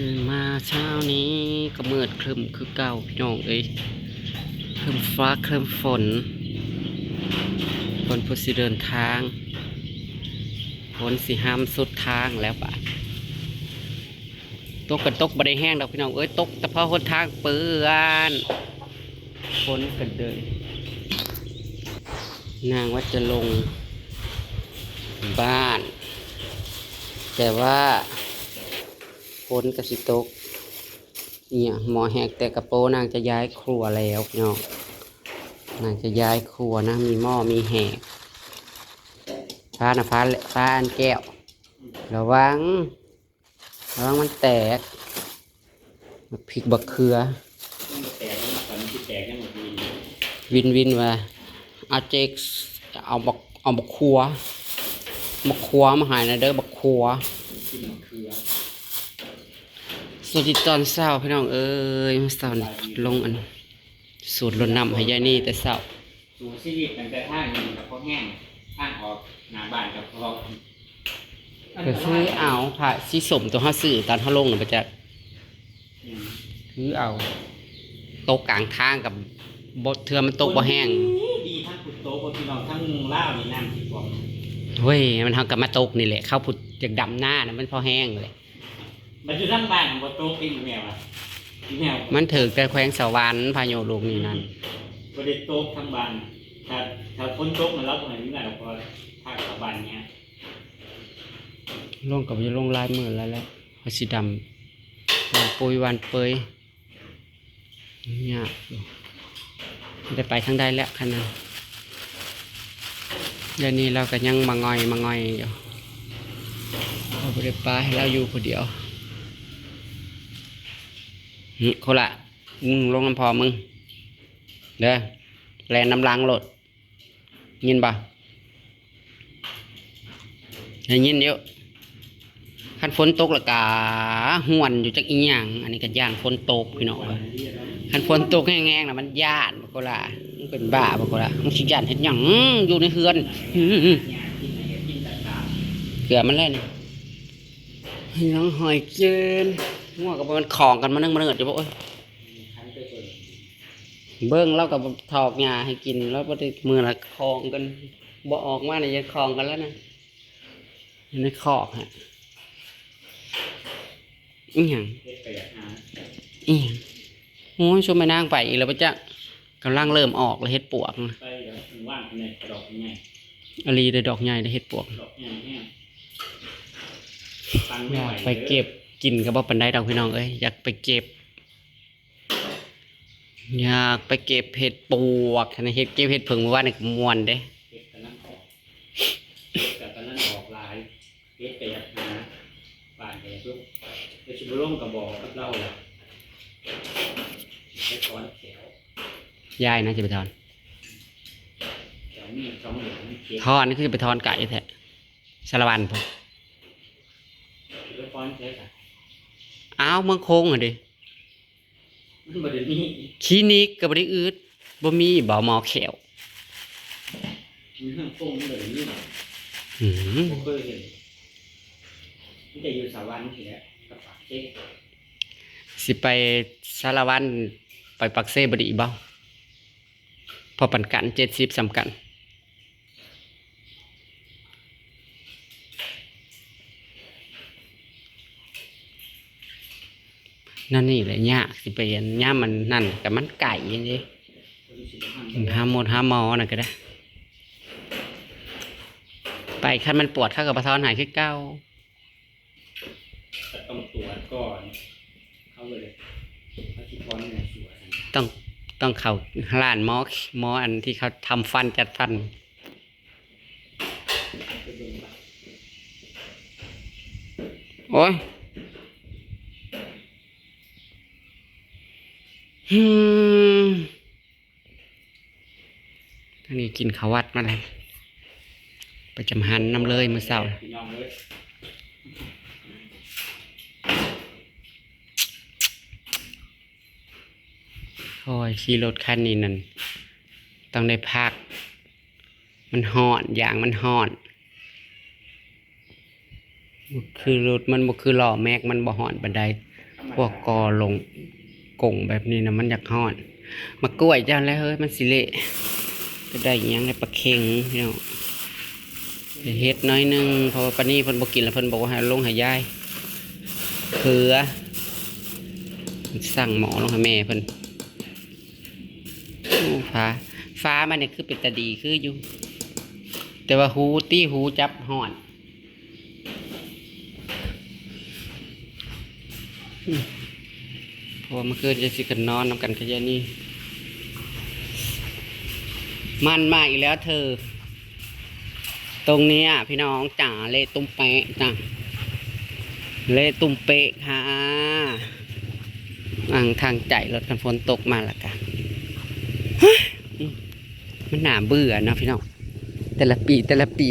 ตื่นมาเช้านี้ก็มืดครึ้มคือเก่าพี่น้องเอ้ยครึ้มฟ้าครึ้มฝนผู้สิเดินทางฝนสิห้ามสุดทางแล้วปะตกกันตกบ่ได้แห้งดอกพี่น้องเอ้ยตกแต่พอหนทางเปื้อนฝนกันเลยนางว่าจะลงบ้านแต่ว่าฝนกระสิตกเนี่ยหมอแหกแต่กระโปรงนางจะย้ายครัวแล้วเนาะนางจะย้ายครัวนะมีหม้อมีแหกฟ้านะฟ้าอันแก้วระวังมันแตกพริกบักเขือวินว่าอาเจกเอาบักขัวมาหายนะเด้อบักขัวสวัสดีตอนเช้าพี่น้องเอ้ยมาเช้านี่ลงอันสูตรรดน้ำให้ยายนี่แต่เช้าสูตรชีวิตตั้งแต่ท่างนี้กับพ่อแห้งท่างออกหน้าบ้านกับพ่อก็คือเอาผ่าสีสมตัวห้าสื่อตอนห้าลงหรือไปจะคือเอาโต๊ะกลางทางกับบดเทือมันโต๊ะบ่แห้งดีทั้งขุดโต๊ะบนที่นอนทั้งล่าวนี่น้ำที่ฟองเฮ้ยมันทำกับมาโต๊ะนี่แหละเข้าผุดจากดำหน้านะมันพอแห้งเลยมันอยู่ทั้งบ้านของบนโต๊ะเป็นแมวอ่ะมันถือแต่แขวงสวรรค์พายุลูกนี่นั่นบริโต๊ะทั้งบ้านถ้าพ้นโต๊ะมันรับตรงไหนนี่แหละเราพอภาคสวรรค์เนี้ยลงกับจะลงลายมือแล้วพอสีดำวันปุยวันเปยเนี่ยได้ไปทั้งได้แล้วขนาดเดี๋ยวนี้เราก็ยังมางอยอยู่เราไปปลาให้เราอยู่คนเดียวคนละลงน้ำพอมึงเด้อแลน้ำล้างรถยินป่ะได้ยินเยอะคันฝนตกละกาห่วนอยู่จากอีหยังอันนี้ก็ย่านฝนตกพี่น้องคันฝนตกแห้งๆนะมันย่านบ่ก็ล่ะมันเป็นบ้าบ่ก็ล่ะมันสิย่านเฮ็ดหยังอยู่ในเฮือนเกลือมันเล่นยังหอยเจนงัวกับมันของกันมานึ่งมาเนิดอยู่บ่เอ้ยเบิ่งเรากับถอกหญ้าให้กินแล้วบ่ได้มื้อละคองกันบ่ออกมาเนี่ยยังคองกันแล้วนะในคอกฮะอีหยังโอ้ยชมไม่นางไปอีกแล้วปะจ๊ะกำลังเริ่มออกแล้วเฮ็ดปวกนะว่างเนี่ยดอกใหญ่อลีได้ดอกใหญ่ได้เฮ็ดปวกอยากไปเก็บกินกับบ่ปันไดดอกพี่น้องเอ้ยอยากไปเก็บเห็ดปวกนะเก็บเห็ดผึ่งเมื่อวานนี่มวนเด้เห็ดตะนั่นออกลายเห็ดแต่อยากหาป่านแหกลูกเดี๋ยวชิบุร่มกับบ่อกับเล่าเลยใช้ค้อนแขวยายนะจะไปทอนแขวมี2 เหรียญทอนนี่คือจะไปทอนไก่แท้สารวันผมค้อนใช้ค่ะอ้าวเมืองโค้งเหรอดิมันบ่ได้มีคลินิกกับ่ได้อืดบ่มีบ่หมอแขวมีเรื่องโค้งมันบ่ได้มีผมเคยเห็นมันจะอยู่สวรรค์ทีแหละกับปากเจ๊สิไปสารวันไปปักเซ่บดีบ่พอปันกัน70สำคัญนั่นนี่แหละยากสิไปย่ามันนั่นแต่มันไก่ยังไงหาหมดหาหมอน่ะก็ได้ไปคันมันปวดเข้ากับปะทอนหายขึ้นเก้าต้องตรวจก่อนเข้าเลยเขาคิดว่าเนี่ยสวยต้องเข้าร้านหมออันที่เขาทำฟันจัดฟันโอ้ยท่านี้กินข้าววัดมาเลยไปจำหันน้ำเลยมื้อเช้าโอ้ยขี่รถคันนี้นั่นต้องได้พักมันห่อนอย่างมันห่อนคือรถมันบ่คือล้อแม็กมันบ่ห่อนบันได พวกกอลงกงแบบนี้นะมันอยากฮ้อนมากล้วยจ้าแล้วเฮ้ยมันสิเละก็ได้อิหยังในปลาเค็งพี่น้องเฮ็ดน้อยหนึงเพราะว่าปานนี้เพิ่นบ่กินแล้วเพิ่นบอกว่าให้ลงให้ยายเขือสั่งหมอลงให้แม่เพิ่นโอ้ฟ้ามันเนี่ยคือเป็นตาดีคืออยู่แต่ว่าหูจับฮ้อนเพราะว่าเมื่อคืนจะสิกันนอนนำกันขยะนี่มันมาอีกแล้วเธอตรงนี้พี่น้องจ๋าเละตุ้มเป๊ะจ้ะเละตุ้มเป๊ะค่ะทางใจรถกันฝนตกมาแล้วกันมันหนาเบื่อเนาะพี่น้องแต่ละปี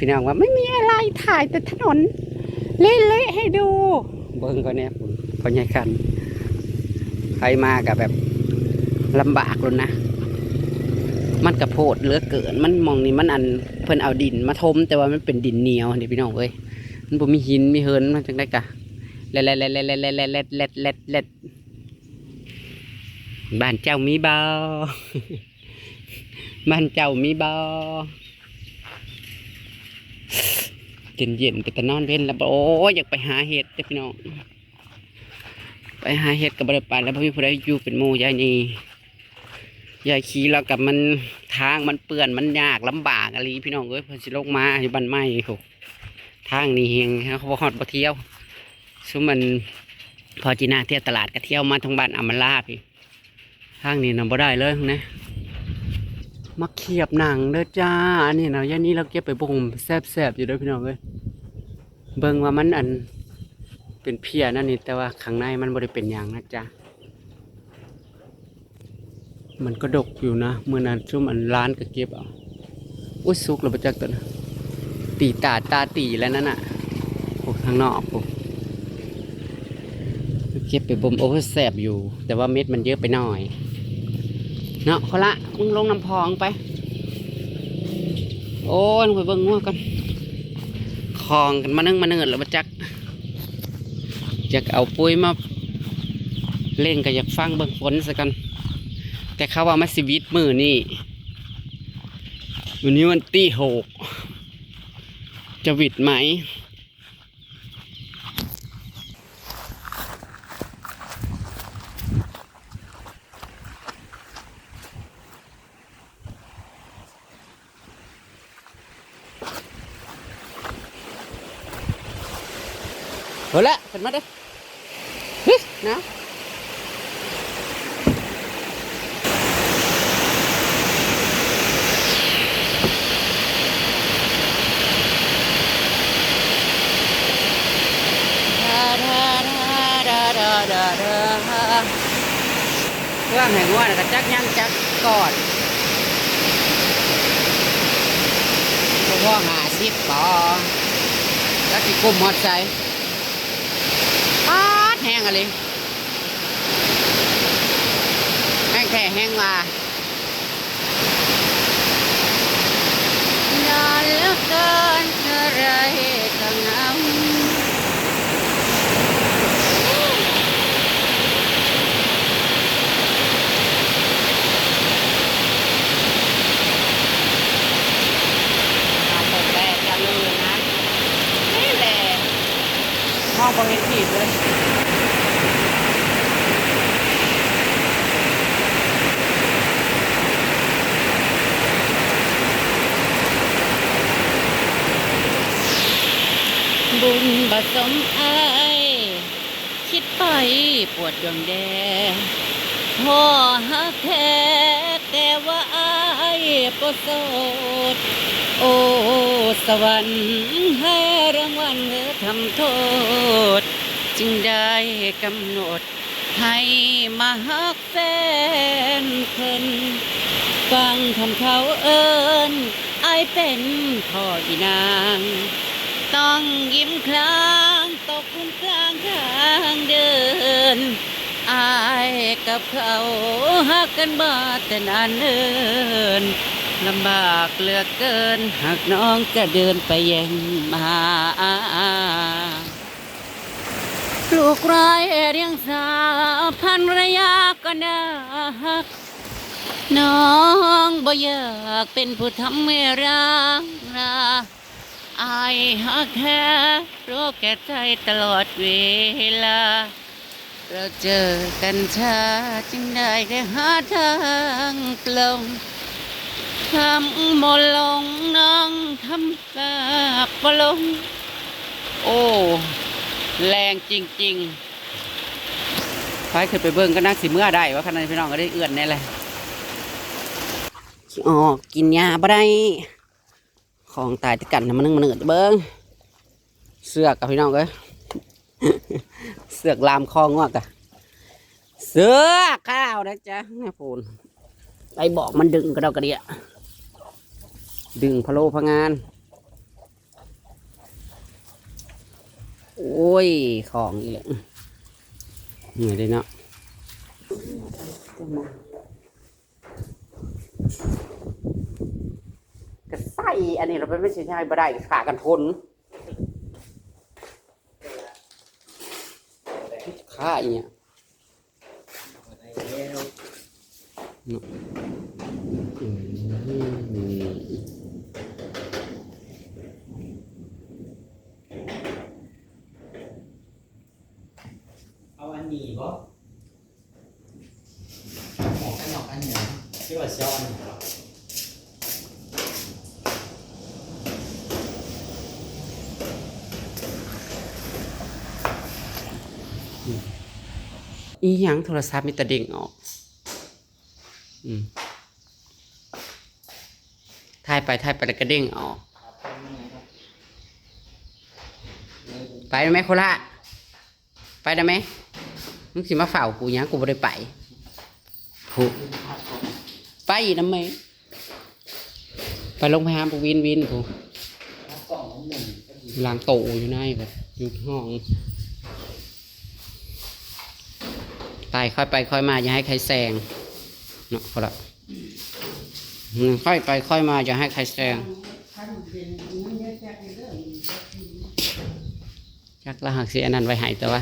พี่น้องว่าไม่มีอะไรถ่ายแต่ถนนเละให้ดูเบิ้งก็เนี่ยผมก็ใหญ่กันใครมากับแบบลำบากเลยนะมันกระโพดเหลือเกินมันมองนี่มันอันเพิ่นเอาดินมาทมแต่ว่ามันเป็นดินเหนียวนี่พี่น้องเอ้ยมันบ่มีหินมีเฮินมันจังได้กะเล็ดบ้านเจ้ามีบ่บ้านเจ้ามีบ่เย็นไปแต่นอนเว้นแล้วโอ้ยอยากไปหาเห็ดเด้อพี่น้องไปหาเห็ดกับบริปารแล้วพี่ผู้ใดอยู่เป็นหมู่ยายนี่ยายขี่แล้วกับมันทางมันเปื่อนมันยากลำบากอะไรพี่น้องเอ้ยพอสิลงมาอยู่บ้านไม้โหทางนี้เฮงเขาบอกฮอดบ่เที่ยวซุมันพอจีน่าเที่ยวตลาดก็เที่ยวมาทางบ้านอำมาลาพี่ทางนี้นำบ่ได้เลยนะมาเขียบหนังเด้อจ้าอันนี้นะยายนี้เราเก็บไปบ่งแซ่บๆอยู่เด้อพี่น้องเอ้ยเบิ่งว่ามันอันเป็นเพียนั่นนี่แต่ว่าข้างในมันบ่ได้เป็นอย่างนะจ๊ะมันก็ดกอยู่นะเมื่อนั้นซุ่มอันร้านก็เก็บเอาอุ้ยสุกแล้วบ่จักตัวนะตีตาตีแล้วนั่นน่ะโอ้ข้างนอกโอ้เก็บไปบ่มโอ้แซ่บอยู่แต่ว่าเม็ดมันเยอะไปหน่อยเนาะเขาละมึงลงน้ำพองไปโอ้ยลงไปเบิ่งงัวกันคลองกันมานึ่งมาเนิดแล้วบ่จักอยากเอาปุ๋ยมาเล่นก็อยากฟังเบิ่งฝนซะกันแต่เขาว่ามาสิวิตมือนี่วันนี้วันที่6จะวิดไหมเอาละขึ้นมาเด้อเฮ้ยนะเรื่องแห่งว่าก็จักยังจักกอดพ่อ50 ปอแล้วที่กุมหอดใจแห้งอะไรแห้งแค่แห้งมานานเหลือเกินอะไรก็เหงาห้องบริเวณผิดเลยบุญบะสมอายคิดไปปวดดวงแดงพ่อฮักแท้แต่ว่าอายบ่โสดโอ้สวรรค์ให้รางวัลเธอทำโทษจึงได้กำหนดให้มาฮักแฟนเพิ่นฟังคำเขาเอิ้นอายเป็นพ่ออีนางต้องยิ้มคลางตกคุณกลางทางเดินอายกับเขาฮักกันมาแต่นานเนิ่นลำบากเหลือเกินหากน้องจะเดินไปแย่งมา ลูกร้ายเรียงสาพันระยะก็นักน้องบ่อยากเป็นผู้ทำให้รักราอายหักแค่รู้แก่ใจตลอดเวลาเราเจอกันช้าจึงได้แค่หาทางปลงทำหมดลงน้องทำกับบ่ลงโอ้แรงจริงๆไปขึ้นไปเบิ่งก็น่าสิเมื่อได้ว่าขนาดพี่น้องก็ได้เอื้อนแน่เลยออกกินยาบ่ได้ของตายติดกันมันนึงมันเหนื่อยเบิ่งเสือกกับพี่น้องเอ้ย เสือกลามคองวกอะเสือกข้าวนะจ๊ะแม่พูนไอ้บอกมันดึงกระดอกกระเดียดึงพะโลพะงานโอ้ยของอีกแล้วเหนื่อยเลยเนาะกระใส่อันนี้เราไม่ใช่ใช่บ่ได้ขากันทนขาอย่างเงี้ยเอาอันนี้บ่หมอกกันหนอกอันเหนือที่ว่าเซลอันเหนือ อีหยังโทรศัพท์มีแต่เด้งออกถ่ายไปแล้วก็เด้งออกไปได้ไหมโคราชไปได้ไหมมึงสิมาเฝ้ากูหยังกูบ่ได้ไปผูไปน้ำไหมไปลงไปหาปูวินผูล้างโตอยู่ในแบบอยู่ห้องตายค่อยไปค่อยมาอย่าให้ใครแซงเนาะเขาละค่อยไปค่อยมาอย่าให้ใครแซงจักละหักเสียนั่นไว้หายแต่ว่า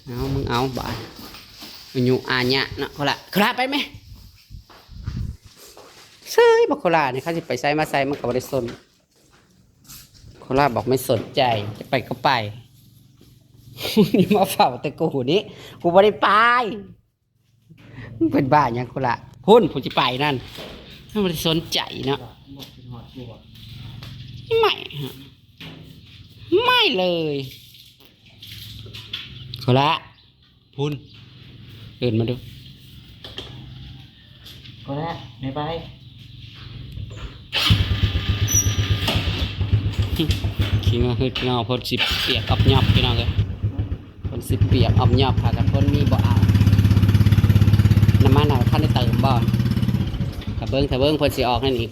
เอามึงเอาบ่ามันอยู่อาญะเนาะเขาละไปไหมเซ้ยบอกเขาละเนี่ยเขาจะไปใส่มาใส่มันก็ไม่ได้สนเขาละบอกไม่สนใจจะไปก็ไปนี่มาเฝ้าแต่กูนี้กูไม่ได้ไปเป็นบ้าอย่างกูละพุ่นผู้จะไปนั่นไม่ได้สนใจเนาะไม่เลยกูละพุ่นเดินมาดูก็แล้วไม่ไปขี้งาฮึดเงาพอสิเปียกอับยับพี่น้องเลยคนสิเปียกอับยับพากันคนมีบ่เอาน้ำมันน่ะท่านได้เติมบ่ถ้าเบิ้งเพิ่นสิออกนั่นอีก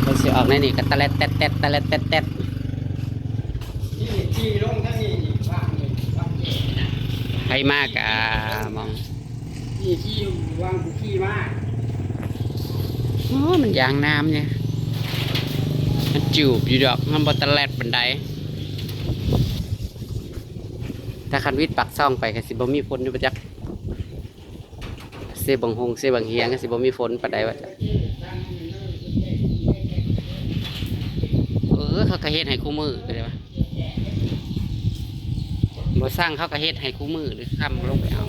เพิ่นสิออกนั่นอีกก็ตะเล็ดแตดที่ลงทั้งนี้ว่างนี่ว่างเก๋นะ ให้มากอ่ะมอง ที่ว่างที่มาก โอ้มันยางน้ำเนี่ยมันจูบอยู่ดอกมันบนตะแลดบันไดถ้าคันวิทย์ปักซ่องไปก็สิบ่มีฝนอยู่ประจักเสบังหงเสบังเฮียงก็สิบ่มีฝนปานใดว่าจ้ะเขาก็เฮ็ดให้คู่มือก็ได้ว่าบ่สร้างเขาก็เฮ็ดให้คู่มือหรือค้ำลงไปเอา